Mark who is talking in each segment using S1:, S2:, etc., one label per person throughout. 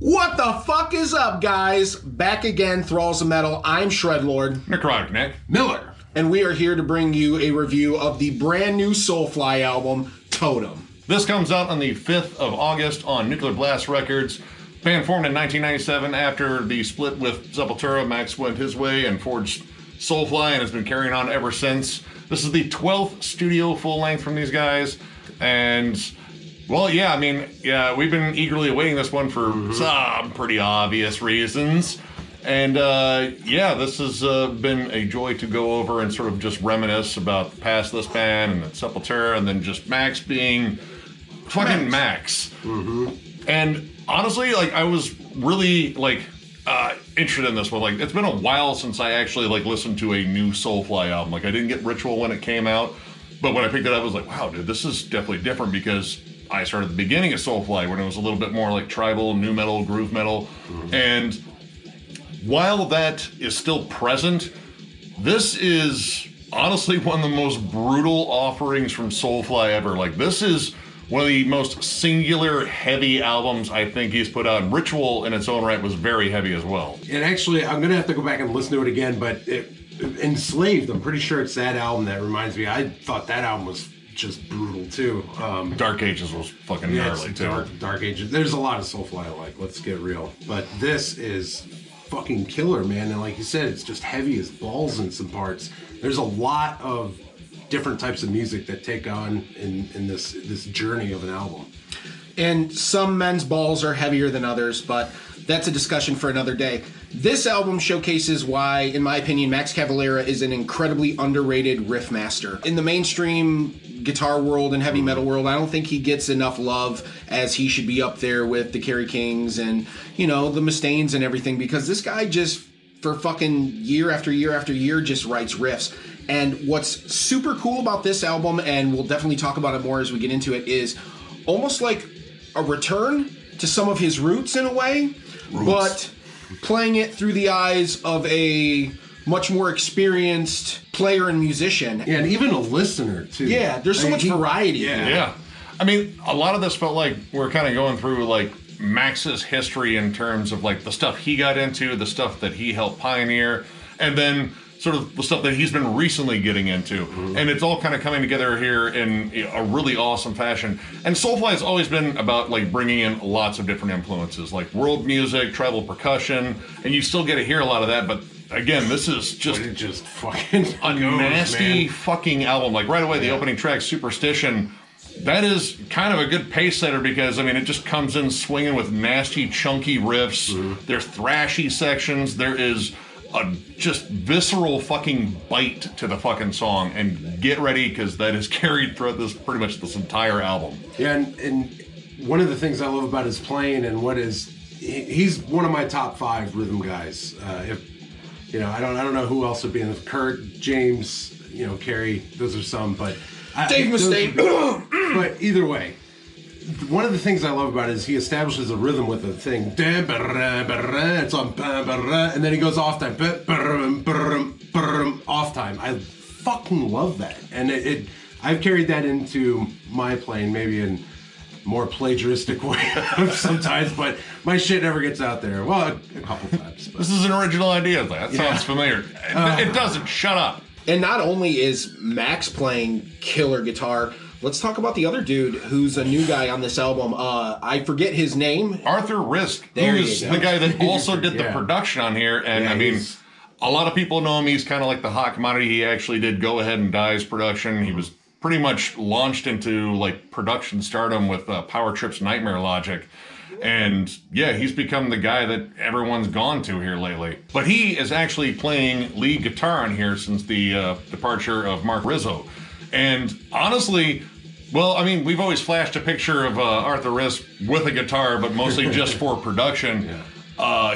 S1: What the fuck is up, guys? Back again, Thralls of Metal. I'm Shredlord.
S2: Necrotic Nick.
S3: Miller.
S1: And we are here to bring you a review of the brand new Soulfly album, Totem.
S2: This comes out on the 5th of August on Nuclear Blast Records. Band formed in 1997 after the split with Sepultura. Max went his way and forged Soulfly and has been carrying on ever since. This is the 12th studio full-length from these guys. And, well, yeah, we've been eagerly awaiting this one for some pretty obvious reasons. And, this has been a joy to go over and sort of just reminisce about the past of this band and Sepultura, and then just Max being fucking Max. And honestly, I was really, interested in this one. It's been a while since I actually, listened to a new Soulfly album. I didn't get Ritual when it came out, but when I picked it up, I was like, wow, dude, this is definitely different, because I started at the beginning of Soulfly when it was a little bit more tribal, nu metal, groove metal. And while that is still present, this is honestly one of the most brutal offerings from Soulfly ever. This is one of the most singular, heavy albums I think he's put out. Ritual in its own right was very heavy as well.
S3: And actually, I'm going to have to go back and listen to it again, but Enslaved, I'm pretty sure it's that album that reminds me. I thought that album was just brutal too.
S2: Dark Ages was fucking gnarly too.
S3: Dark Ages. There's a lot of Soulfly I like, let's get real. But this is fucking killer, man. And like you said, it's just heavy as balls in some parts. There's a lot of different types of music that take on in this journey of an album.
S1: And some men's balls are heavier than others, but that's a discussion for another day. This album showcases why, in my opinion, Max Cavalera is an incredibly underrated riff master. In the mainstream guitar world and heavy metal world, I don't think he gets enough love as he should be up there with the Kerry Kings and, the Mustaine's and everything, because this guy just, for fucking year after year after year, just writes riffs. And what's super cool about this album, and we'll definitely talk about it more as we get into it, is almost like a return to some of his roots in a way, but playing it through the eyes of a much more experienced player and musician.
S3: Yeah, and even a listener, too.
S1: Yeah, there's so much variety.
S2: Yeah. A lot of this felt like we're kind of going through, Max's history in terms of, the stuff he got into, the stuff that he helped pioneer, and then sort of the stuff that he's been recently getting into. And it's all kind of coming together here in a really awesome fashion. And Soulfly has always been about bringing in lots of different influences, like world music, tribal percussion, and you still get to hear a lot of that. But again, this is just
S3: fucking
S2: a nasty fucking album. Right away, the opening track, Superstition, that is kind of a good pace setter, because it just comes in swinging with nasty, chunky riffs. There's thrashy sections. There is a just visceral fucking bite to the fucking song, and get ready, because that is carried throughout pretty much this entire album.
S3: Yeah, and one of the things I love about his playing, and he's one of my top 5 rhythm guys. I don't know who else would be in this. Kurt, James, Kerry, those are some, but
S1: Dave Mustaine.
S3: But either way, one of the things I love about it is he establishes a rhythm with a thing. It's on, and then he goes off time. Off time. I fucking love that. And I've carried that into my playing, maybe in more plagiaristic way sometimes, but my shit never gets out there. Well, a couple times. But.
S2: This is an original idea. That sounds familiar. It doesn't. Shut up.
S1: And not only is Max playing killer guitar, let's talk about the other dude who's a new guy on this album. I forget his name.
S2: Arthur Risk, who's the guy that also did the production on here. And a lot of people know him. He's kind of like the hot commodity. He actually did Go Ahead and Die's production. He was pretty much launched into production stardom with Power Trip's Nightmare Logic. And he's become the guy that everyone's gone to here lately. But he is actually playing lead guitar on here since the departure of Mark Rizzo. And honestly, we've always flashed a picture of Arthur Risk with a guitar, but mostly just for production.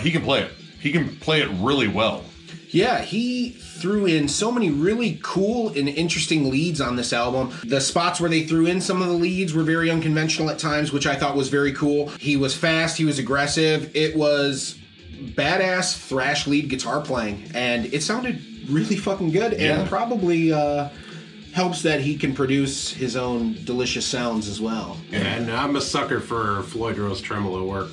S2: He can play it. He can play it really well.
S1: Yeah, he threw in so many really cool and interesting leads on this album. The spots where they threw in some of the leads were very unconventional at times, which I thought was very cool. He was fast, he was aggressive. It was badass thrash lead guitar playing, and it sounded really fucking good, and probably helps that he can produce his own delicious sounds as well.
S3: And I'm a sucker for Floyd Rose tremolo work.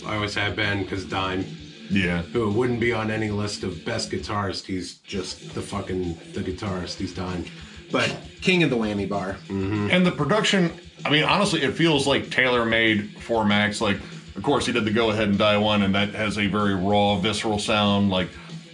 S3: I always have been, because Dime,
S2: Yeah.
S3: who wouldn't be on any list of best guitarist. He's just the guitarist. He's Dime.
S1: But king of the whammy bar.
S2: And the production, I mean, honestly, it feels like tailor-made for Max. Like, of course, he did the Go Ahead and Die one, and that has a very raw, visceral sound. Like,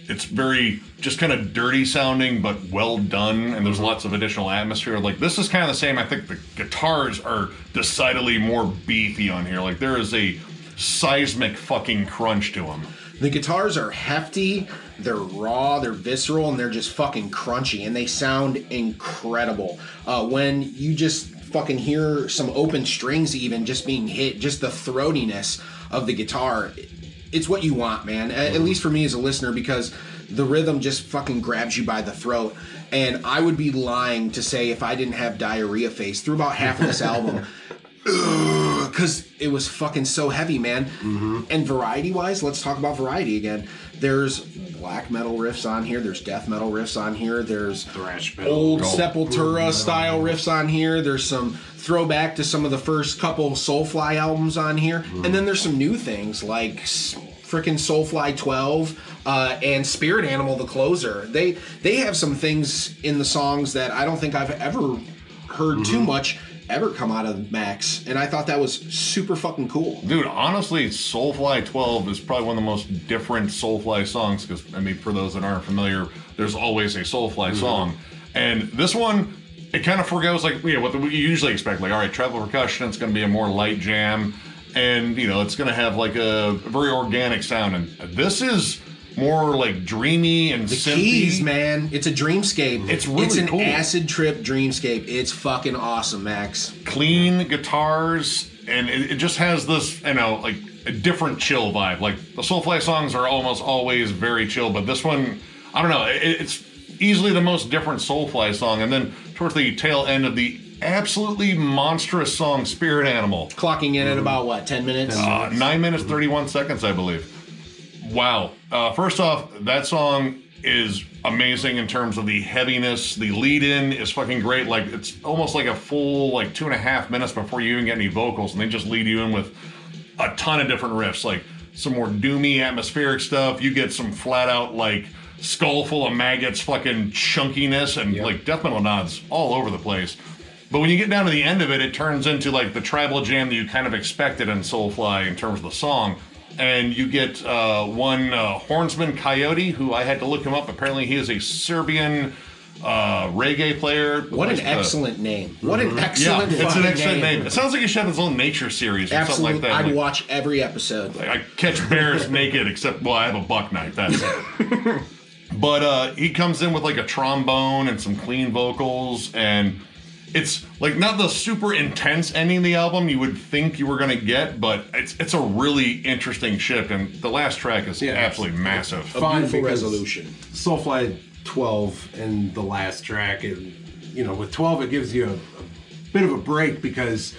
S2: it's very just kind of dirty sounding, but well done, and there's lots of additional atmosphere. Like, this is kind of the same. I think the guitars are decidedly more beefy on here. Like, there is a seismic fucking crunch to them.
S1: The guitars are hefty, they're raw, they're visceral, and they're just fucking crunchy, and they sound incredible. When you just fucking hear some open strings even just being hit, just the throatiness of the guitar, it's what you want, man. At least for me as a listener, because the rhythm just fucking grabs you by the throat. And I would be lying to say if I didn't have diarrhea face through about half of this album. Because it was fucking so heavy, man. And variety-wise, let's talk about variety again. There's black metal riffs on here. There's death metal riffs on here. There's
S3: Thrash metal.
S1: old Sepultura-style riffs on here. There's some throwback to some of the first couple Soulfly albums on here. And then there's some new things like frickin' Soulfly 12 and Spirit Animal, the closer. They have some things in the songs that I don't think I've ever heard too much ever come out of Max, and I thought that was super fucking cool.
S2: Dude, honestly, Soulfly 12 is probably one of the most different Soulfly songs, because, I mean, for those that aren't familiar, there's always a Soulfly song. And this one, it kind of forgoes, like, you know, what you usually expect. Like, all right, treble percussion, it's going to be a more light jam, and, you know, it's going to have, like, a very organic sound. And this is more like dreamy and
S1: the
S2: synthy.
S1: keys, man. It's a dreamscape.
S2: It's really
S1: an
S2: cool.
S1: acid trip dreamscape. It's fucking awesome, Max.
S2: Clean guitars, and it just has this, you know, like a different chill vibe. Like the Soulfly songs are almost always very chill, but this one, I don't know, it's easily the most different Soulfly song. And then towards the tail end of the absolutely monstrous song Spirit Animal,
S1: Clocking in at about what, 10 minutes?
S2: 9 minutes 31 seconds, I believe. Wow. First off, that song is amazing in terms of the heaviness. The lead-in is fucking great. Like, it's almost like a full, like, 2.5 minutes before you even get any vocals, and they just lead you in with a ton of different riffs. Like, some more doomy, atmospheric stuff. You get some flat-out, like, skull full of maggots fucking chunkiness, and, like, death metal nods all over the place. But when you get down to the end of it, it turns into, like, the tribal jam that you kind of expected in Soulfly in terms of the song. And you get one hornsman Coyote, who I had to look him up. Apparently he is a Serbian reggae player.
S1: What an excellent name. What an excellent
S2: Yeah, it's an
S1: fucking
S2: excellent name. It sounds like he should have his own nature series or
S1: Absolutely.
S2: something like that.
S1: I'd
S2: Like,
S1: watch every episode.
S2: I catch bears naked, except, well, I have a buck knife, that's it. But he comes in with like a trombone and some clean vocals, and it's like not the super intense ending of the album you would think you were going to get, but it's a really interesting shift, and the last track is absolutely massive.
S3: Fine,
S1: Beautiful
S3: because
S1: resolution.
S3: Soulfly 12 and the last track, you know, with 12 it gives you a bit of a break because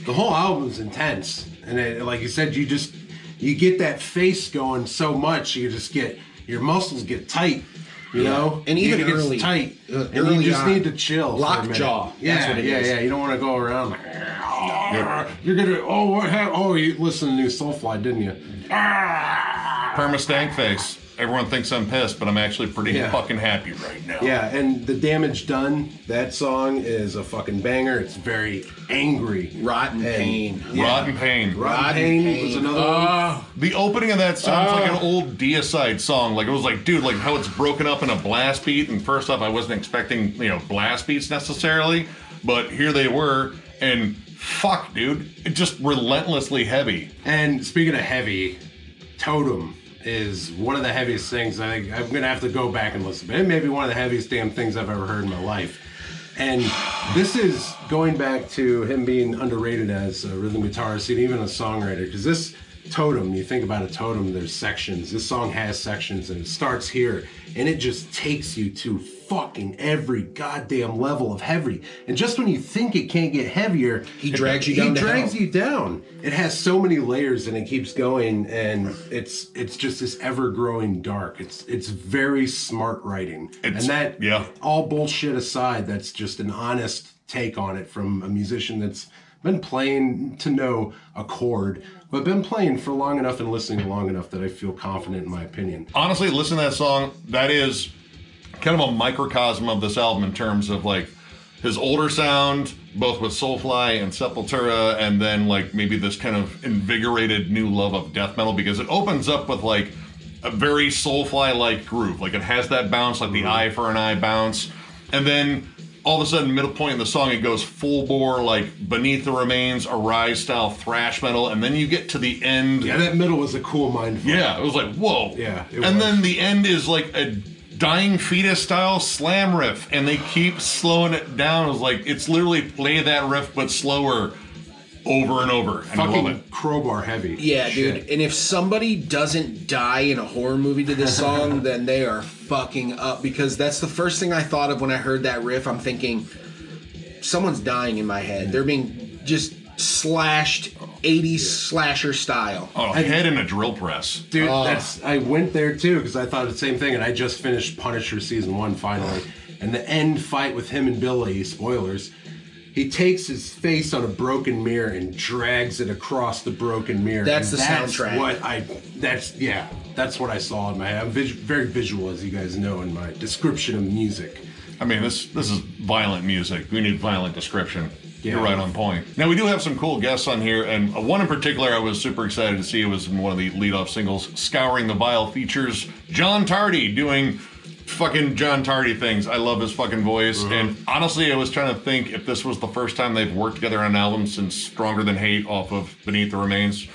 S3: the whole album's intense, and it, like you said, you get that face going so much, you just get your muscles get tight. You know,
S1: and even
S3: it gets
S1: early,
S3: tight, and
S1: early
S3: you just
S1: on,
S3: need to chill.
S1: Lockjaw.
S3: Yeah,
S1: That's what it is.
S3: yeah. You don't want to go around like, you're gonna. Oh, what happened? Oh, you listened to new Soulfly, didn't you?
S2: Perma stank face. Everyone thinks I'm pissed, but I'm actually pretty fucking happy right now.
S3: Yeah, and the Damage Done, that song is a fucking banger. It's very angry.
S1: Rotten Pain.
S2: Rotten Pain.
S3: Rotten Pain was another one.
S2: The opening of that sounds like an old Deicide song. Like, it was like, dude, like how it's broken up in a blast beat. And first off, I wasn't expecting, you know, blast beats necessarily, but here they were. And fuck, dude, it's just relentlessly heavy.
S3: And speaking of heavy, Totem is one of the heaviest things. I think I'm gonna have to go back and listen, but it may be one of the heaviest damn things I've ever heard in my life. And this is going back to him being underrated as a rhythm guitarist and even a songwriter, because this Totem, you think about a totem, there's sections. This song has sections, and it starts here, and it just takes you to fucking every goddamn level of heavy. And just when you think it can't get heavier,
S1: He drags you down.
S3: he drags you down. It has so many layers, and it keeps going, and it's just this ever-growing dark. It's very smart writing. And that, all bullshit aside, that's just an honest take on it from a musician that's been playing to know a chord, but been playing for long enough and listening long enough that I feel confident in my opinion.
S2: Honestly, listen to that song. That is kind of a microcosm of this album in terms of like his older sound, both with Soulfly and Sepultura, and then like maybe this kind of invigorated new love of death metal, because it opens up with like a very Soulfly-like groove. Like it has that bounce, like the eye for an eye bounce, and then all of a sudden, middle point in the song, it goes full bore, like Beneath the Remains, Arise style thrash metal, and then you get to the end.
S3: Yeah, that middle was a cool mindfuck.
S2: Yeah, it was like, whoa.
S3: Yeah,
S2: and then the end is like a Dying Fetus style slam riff, and they keep slowing it down. It was like, it's literally play that riff, but slower over and over. And I love
S3: fucking
S2: it.
S3: crowbar heavy.
S1: Yeah,
S3: Shit.
S1: dude. And if somebody doesn't die in a horror movie to this song, then they are fucking up, because that's the first thing I thought of when I heard that riff. I'm thinking, someone's dying in my head. They're being just slashed 80s slasher style.
S2: Oh, head in a drill press.
S3: Dude, I went there too because I thought the same thing, and I just finished Punisher season 1 finally, and the end fight with him and Billy, spoilers, he takes his face on a broken mirror and drags it across the broken mirror.
S1: That's
S3: and
S1: the soundtrack.
S3: That's what I saw in my head. I'm very visual, as you guys know, in my description of music.
S2: I mean, this is violent music. We need violent description.
S3: Yeah.
S2: You're right on point. Now, we do have some cool guests on here, and one in particular I was super excited to see. It was in one of the lead-off singles, Scouring the Vile, features John Tardy doing fucking John Tardy things. I love his fucking voice. And honestly, I was trying to think if this was the first time they've worked together on an album since Stronger Than Hate off of Beneath the Remains.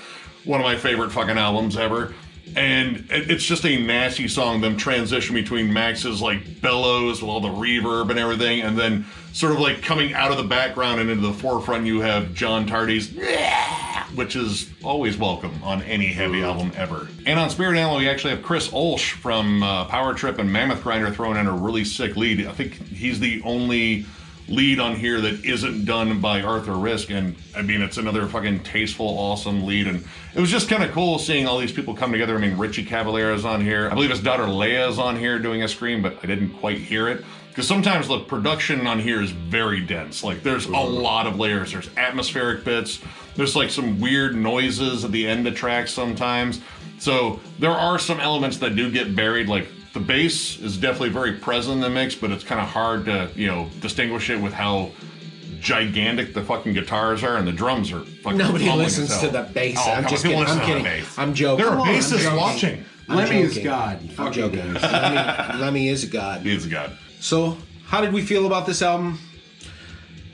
S2: One of my favorite fucking albums ever. And it's just a nasty song, them transition between Max's like bellows with all the reverb and everything, and then sort of like coming out of the background and into the forefront you have John Tardy's, which is always welcome on any heavy album ever. And on Spirit Animal, we actually have Chris Olsch from Power Trip and Mammoth Grinder throwing in a really sick lead. I think he's the only lead on here that isn't done by Arthur Risk, and I mean, it's another fucking tasteful, awesome lead, and it was just kind of cool seeing all these people come together. I mean, Richie Cavalera's on here. I believe his daughter Leia is on here doing a scream, but I didn't quite hear it, because sometimes the production on here is very dense. Like, there's a lot of layers. There's atmospheric bits. There's like some weird noises at the end of tracks sometimes. So there are some elements that do get buried, like the bass is definitely very present in the mix, but it's kind of hard to, distinguish it with how gigantic the fucking guitars are, and the drums are fucking
S1: Nobody listens to the bass.
S2: Oh,
S1: I'm just kidding. I'm kidding. I'm joking.
S2: There are
S1: I'm
S2: bassists
S1: joking.
S2: watching.
S3: Lemmy is God.
S1: I'm
S3: Fuck
S1: joking.
S3: you guys.
S1: Lemmy is a god.
S2: He is a god.
S1: So, how did we feel about this album?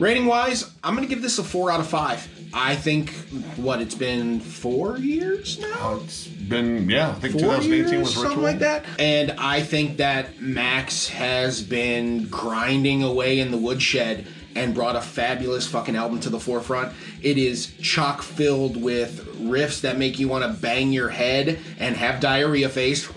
S1: Rating wise, I'm gonna give this a 4 out of 5. I think it's been 4 years now.
S2: It's been, I think
S1: 4
S2: 2018
S1: years,
S2: was Ritual.
S1: something like that. And I think that Max has been grinding away in the woodshed and brought a fabulous fucking album to the forefront. It is chock filled with riffs that make you want to bang your head and have diarrhea face.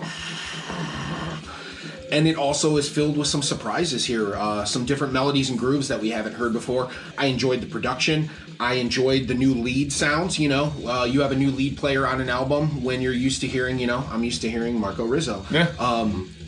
S1: And it also is filled with some surprises here, some different melodies and grooves that we haven't heard before. I enjoyed the production. I enjoyed the new lead sounds. You have a new lead player on an album when you're used to hearing, I'm used to hearing Marco Rizzo,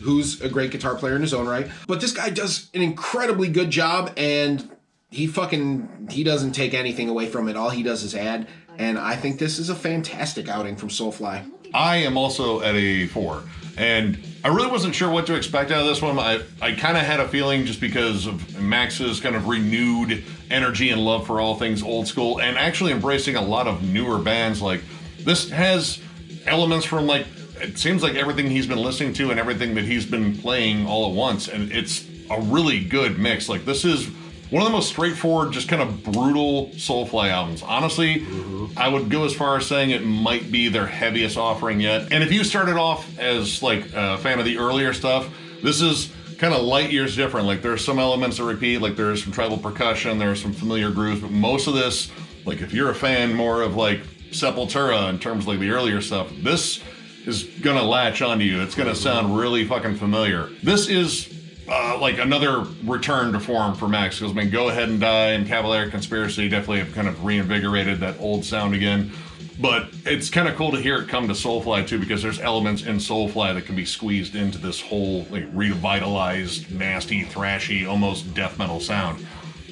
S1: who's a great guitar player in his own right. But this guy does an incredibly good job, and he doesn't take anything away from it. All he does is add. And I think this is a fantastic outing from Soulfly.
S2: I am also at a 4. And I really wasn't sure what to expect out of this one. I kind of had a feeling, just because of Max's kind of renewed energy and love for all things old school, and actually embracing a lot of newer bands. Like, this has elements from, like, it seems like everything he's been listening to and everything that he's been playing all at once. And it's a really good mix. Like, this is one of the most straightforward, just kind of brutal Soulfly albums. Honestly, I would go as far as saying it might be their heaviest offering yet. And if you started off as like a fan of the earlier stuff, this is kind of light years different. Like, there's some elements that repeat, like there's some tribal percussion, there's some familiar grooves, but most of this, like if you're a fan more of like Sepultura in terms of like the earlier stuff, this is gonna latch onto you. It's gonna sound really fucking familiar. This is like another return to form for Max, because Go Ahead and Die and Cavalier Conspiracy definitely have kind of reinvigorated that old sound again. But it's kind of cool to hear it come to Soulfly too, because there's elements in Soulfly that can be squeezed into this whole like revitalized, nasty, thrashy, almost death metal sound.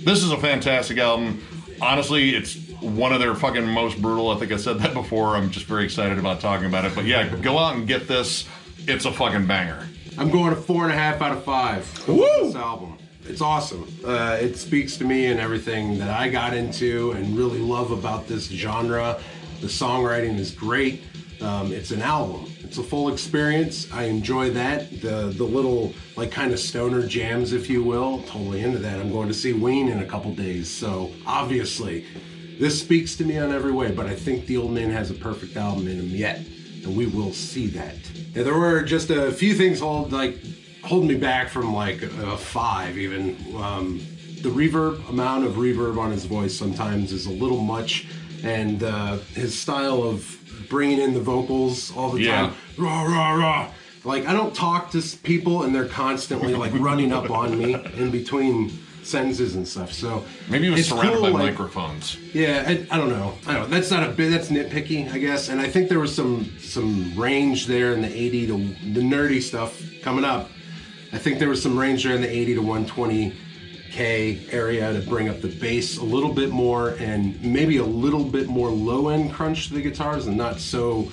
S2: This is a fantastic album. Honestly, it's one of their fucking most brutal. I think I said that before. I'm just very excited about talking about it. But yeah, go out and get this. It's a fucking banger.
S3: I'm going a 4.5 out of 5.
S1: Woo!
S3: This album. It's awesome. It speaks to me and everything that I got into and really love about this genre. The songwriting is great. It's an album. It's a full experience. I enjoy that. The little like kind of stoner jams, if you will. Totally into that. I'm going to see Ween in a couple days, so obviously this speaks to me on every way. But I think the old man has a perfect album in him yet, and we will see that. Now, there were just a few things holding me back from like a 5 even. The amount of reverb on his voice sometimes is a little much, and his style of bringing in the vocals all the time, rah rah rah. Like, I don't talk to people and they're constantly like running up on me in between sentences and stuff. So
S2: maybe he was surrounded by
S3: like,
S2: microphones.
S3: Yeah, I don't know. That's not a bit. That's nitpicky, I guess. And I think there was some range there in the 80 to the nerdy stuff coming up. I think there was some range there in the 80 to 120K area to bring up the bass a little bit more and maybe a little bit more low end crunch to the guitars and not so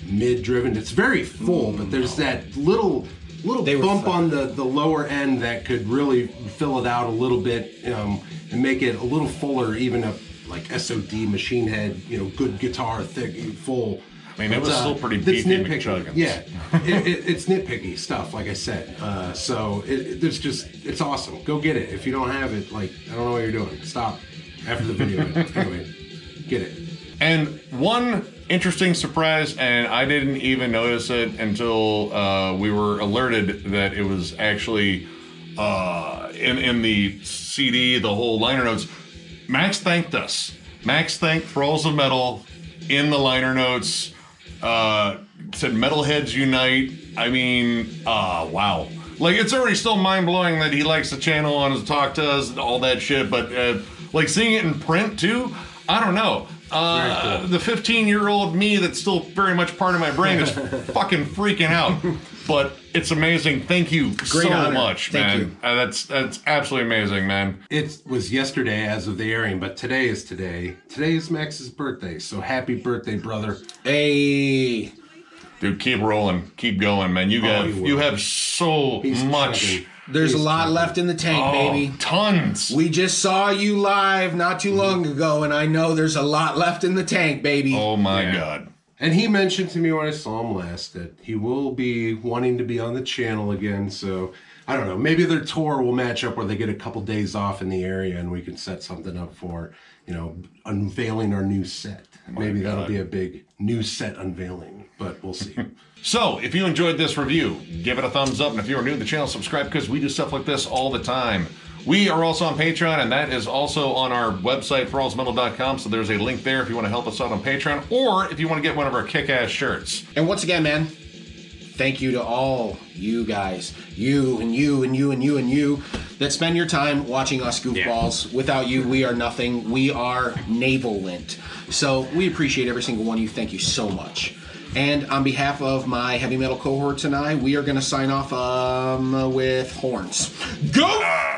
S3: mid driven. It's very full, but there's that little bump on the lower end that could really fill it out a little bit and make it a little fuller, even a like SOD Machine Head, good guitar, thick, full.
S2: I mean, it was still pretty beefy McChuggins.
S3: Yeah, it's nitpicky stuff, like I said. So it's awesome. Go get it. If you don't have it, like, I don't know what you're doing. Stop after the video. Anyway, get it.
S2: And one interesting surprise, and I didn't even notice it until we were alerted that it was actually in the CD, the whole liner notes. Max thanked us. Max thanked Thralls of Metal in the liner notes. Said Metalheads Unite. I mean, wow. Like, it's already still mind-blowing that he likes the channel on his Talk to Us and all that shit, but like seeing it in print too, I don't know. Cool. The 15-year-old me that's still very much part of my brain is fucking freaking out. But it's amazing. Thank you so much, man. That's absolutely amazing, man.
S3: It was yesterday as of the airing, but today is today. Today is Max's birthday, so happy birthday, brother.
S1: Hey.
S2: Dude, keep rolling. Keep going, man. You have so much.
S1: There's a lot left in the tank, baby.
S2: Tons.
S1: We just saw you live not too long ago, and I know there's a lot left in the tank, baby.
S2: Oh, my God.
S3: And he mentioned to me when I saw him last that he will be wanting to be on the channel again. So, I don't know. Maybe their tour will match up where they get a couple days off in the area and we can set something up for, unveiling our new set. Maybe that'll be a big new set unveiling, but we'll see.
S2: So, if you enjoyed this review, give it a thumbs up. And if you are new to the channel, subscribe, because we do stuff like this all the time. We are also on Patreon, and that is also on our website, thrallsmetal.com. So there's a link there if you want to help us out on Patreon, or if you want to get one of our kick-ass shirts.
S1: And once again, man, thank you to all you guys, you and you and you and you and you, that spend your time watching us goofballs. Yeah. Without you, we are nothing. We are navel lint. So we appreciate every single one of you. Thank you so much. And on behalf of my heavy metal cohorts and I, we are going to sign off with horns. Go!